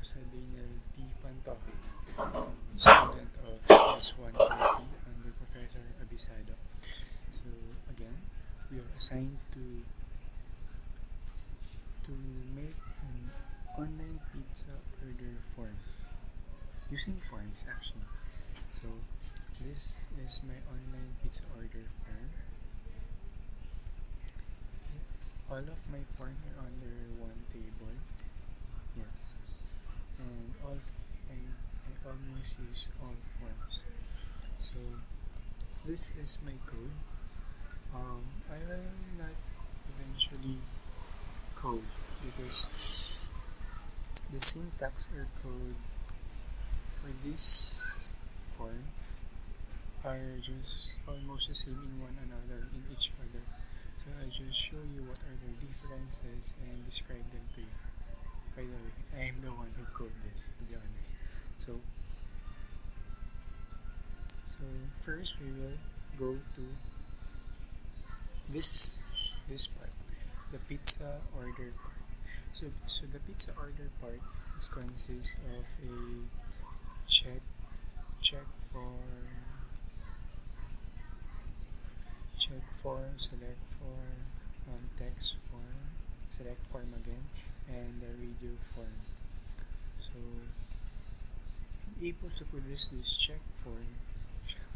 sa Danielle T. Pantoja, student of CS130 under Professor Abisado. So again, we are assigned to make an online pizza order form using forms actually. So this is my online pizza order form. All of my forms are under one table. Yes, and I almost use all forms. So this is my code. I will not eventually code because the syntax or code for this form are just almost the same in one another in each other. So I'll just show you what are the differences and describe them to you. By the way, I am the one who coded this, to be honest. So first we will go to this part, the pizza order part. So the pizza order part is consists of a check form, select form, text form, select form again, and the radio form. So in able to produce this check form,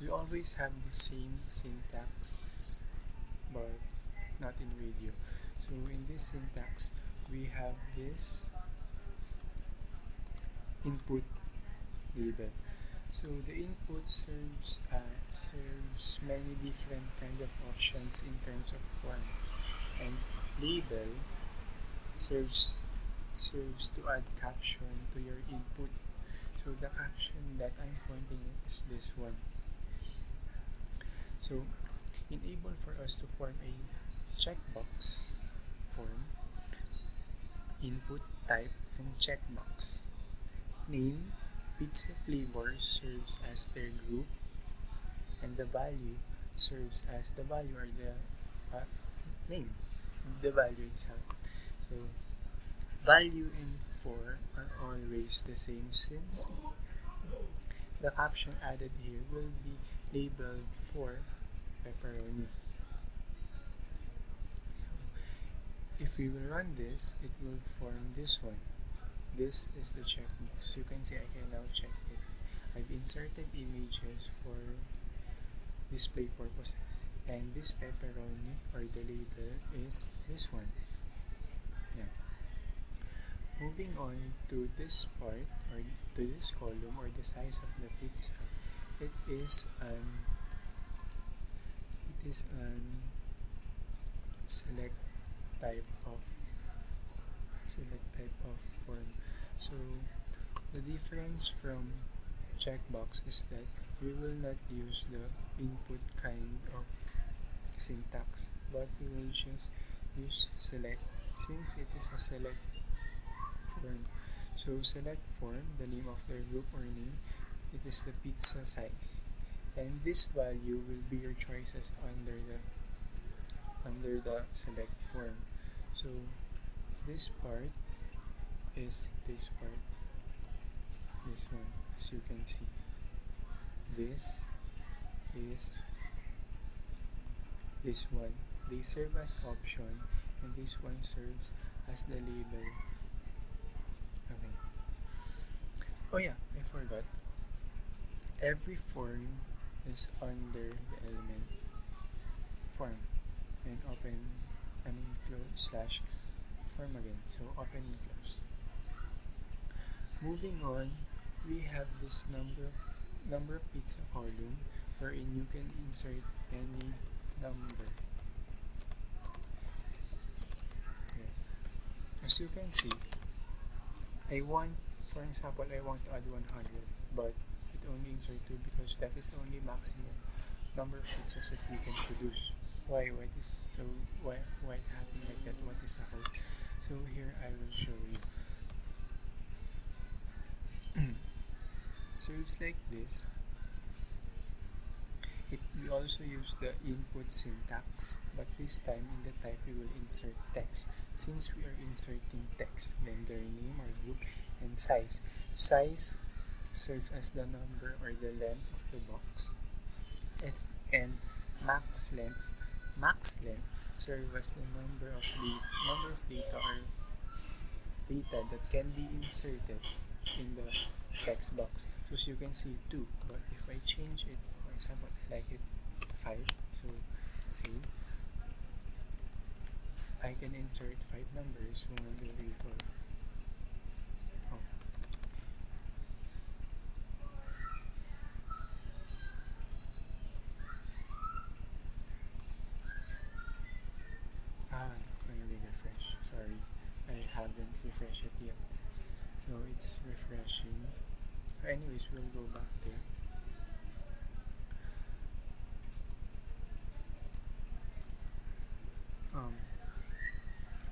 we always have the same syntax, but not in radio. So in this syntax, we have this input label. So the input serves many different kind of options in terms of forms, and label serves to add caption to your input. So the caption that I'm pointing at is this one. So enable for us to form a checkbox form, input type and checkbox. Name, pizza flavor serves as their group, and the value serves as the value or the name, the value itself. So value and for are always the same since the caption added here will be labeled for pepperoni. So if we will run this, it will form this one. This is the checkbox. You can see I can now check it. I've inserted images for display purposes. And this pepperoni or the label is this one. Yeah. Moving on to this part or to this column or the size of the pizza, it is an select type of form. So the difference from checkbox is that we will not use the input kind of syntax, but we will just use select since it is a select form. So select form, the name of the group or name, it is the pizza size, and this value will be your choices under the select form. So this part is this one, as you can see. This is this one. They serve as option, and this one serves as the label. Okay. Oh yeah, I forgot. Every form is under the element form and close slash form again. So open and close. Moving on, we have this number of pizza column wherein you can insert any number. Okay. As you can see, for example, I want to add 100, but it only insert 2 because that is only maximum number of pizzas that we can produce. Why it happened like that? What is the code? So here I will show you. It serves like this. We also use the input syntax, but this time in the type we will insert text. since we are inserting text, then their name or group, and size. Size serves as the number or the length of the box. And max length serves as the number of data or data that can be inserted in the text box. So as you can see 2, but if I change it, for example, I like it 5, so say I can insert 5 numbers, 1, 2, 3, 4. Oh. It's going to refresh. Sorry, I haven't refreshed it yet. So it's refreshing. Anyways, we'll go back there.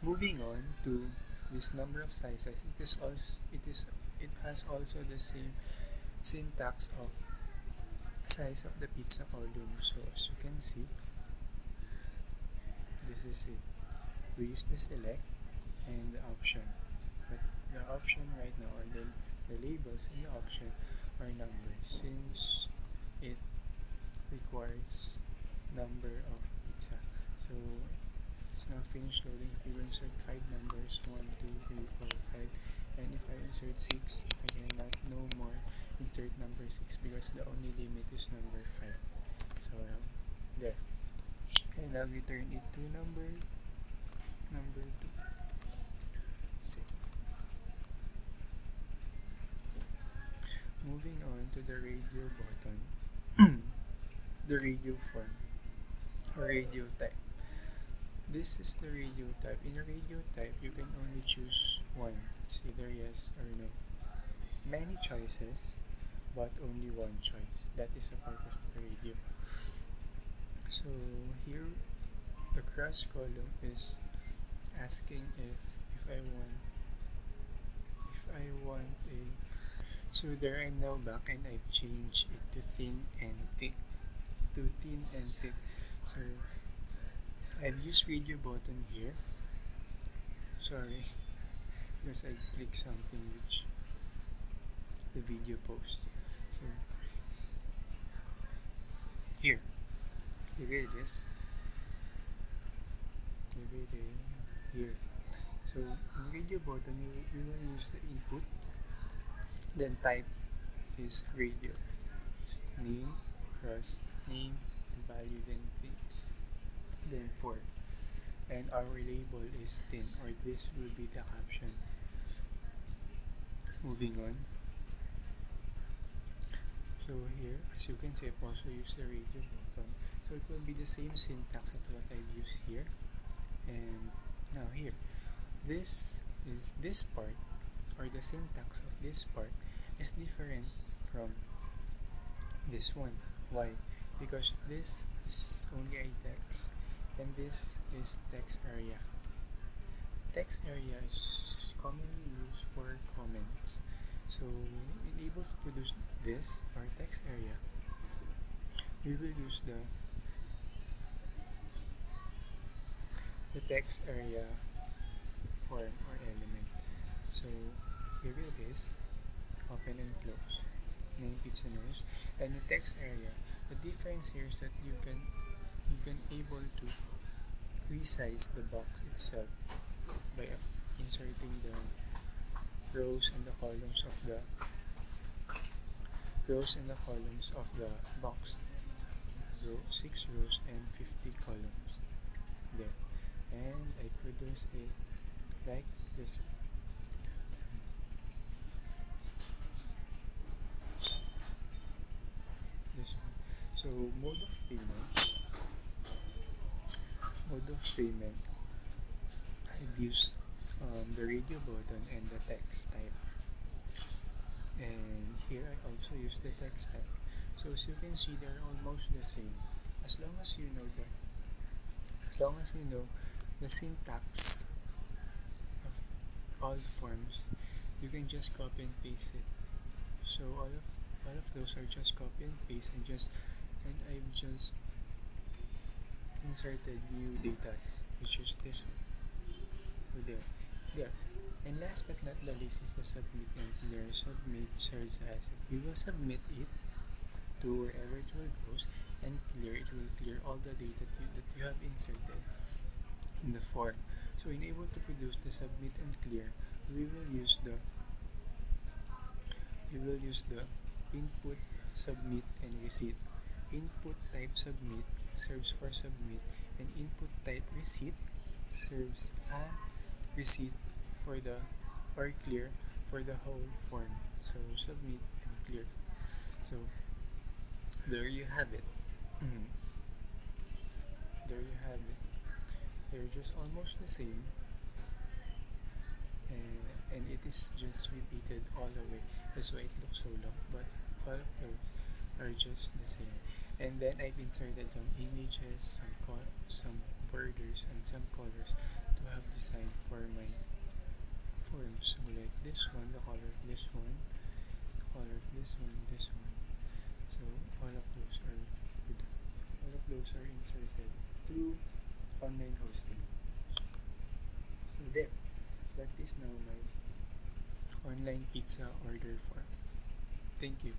Moving on to this number of sizes, it has also the same syntax of size of the pizza column. So as you can see, this is it. We use the select and the option, but the option right now, or the labels in the option, are numbers since it requires number of pizza. So it's now finished loading. If we will insert 5 numbers, 1, 2, 3, 4, 5, and if I insert 6, I cannot no more insert number 6 because the only limit is number 5. So there. And now we turn it to number 2. So, moving on to the radio button, the radio form or radio type. This is the radio type. In a radio type, you can only choose one. It's either yes or no. Many choices, but only one choice. That is the purpose of the radio. So here, the cross column is asking if I want a. So there I'm now back, and I've changed it to thin and thick. So I've used radio button here. Sorry, because I clicked something which the video post. So here it is. Here. So in radio button, we will use the input. Then type is radio. Name, cross, name, and value, then thing. Then 4. And our label is thin, or this will be the caption. Moving on. So here, as you can see, I've also used the radio button. So it will be the same syntax of what I've used here. And now here, this part, or the syntax of this part, is different from this one. Why? Because this is only a text, and this is text area. Text area is commonly used for comments. So in able to produce this, or text area, we will use the text area form or element. So here it is, open and close, name, pizza nose, and the text area. The difference here is that you can able to resize the box itself by inserting the rows and the columns of the box. 6 rows and 50 columns there, and I produce it like this. So mode of payment, I've used the radio button and the text type, and here I also use the text type. So as you can see, they're almost the same. As long as you know the syntax of all forms, you can just copy and paste it. So all of those are just copy and paste, and I've just inserted new data, which is this one. So there. And last but not the least is the submit and clear. Submit serves as we will submit it to wherever it will goes, and clear it will clear all the data that you have inserted in the form. So in able to produce the submit and clear, we will use the input, submit, and receipt. Input type submit serves for submit, and input type receipt serves a receipt for the or clear for the whole form. So submit and clear. So there you have it. Mhm. There you have it. They're just almost the same, and it is just repeated all the way. That's why it looks so long, but all of those are just the same. And then I've inserted some images, some borders, and some colors to have design for my forms. So like this one, the color of this one, the color of this one, this one. So all of those are good. All of those are inserted through online hosting. So there, that is now my online pizza order form. Thank you.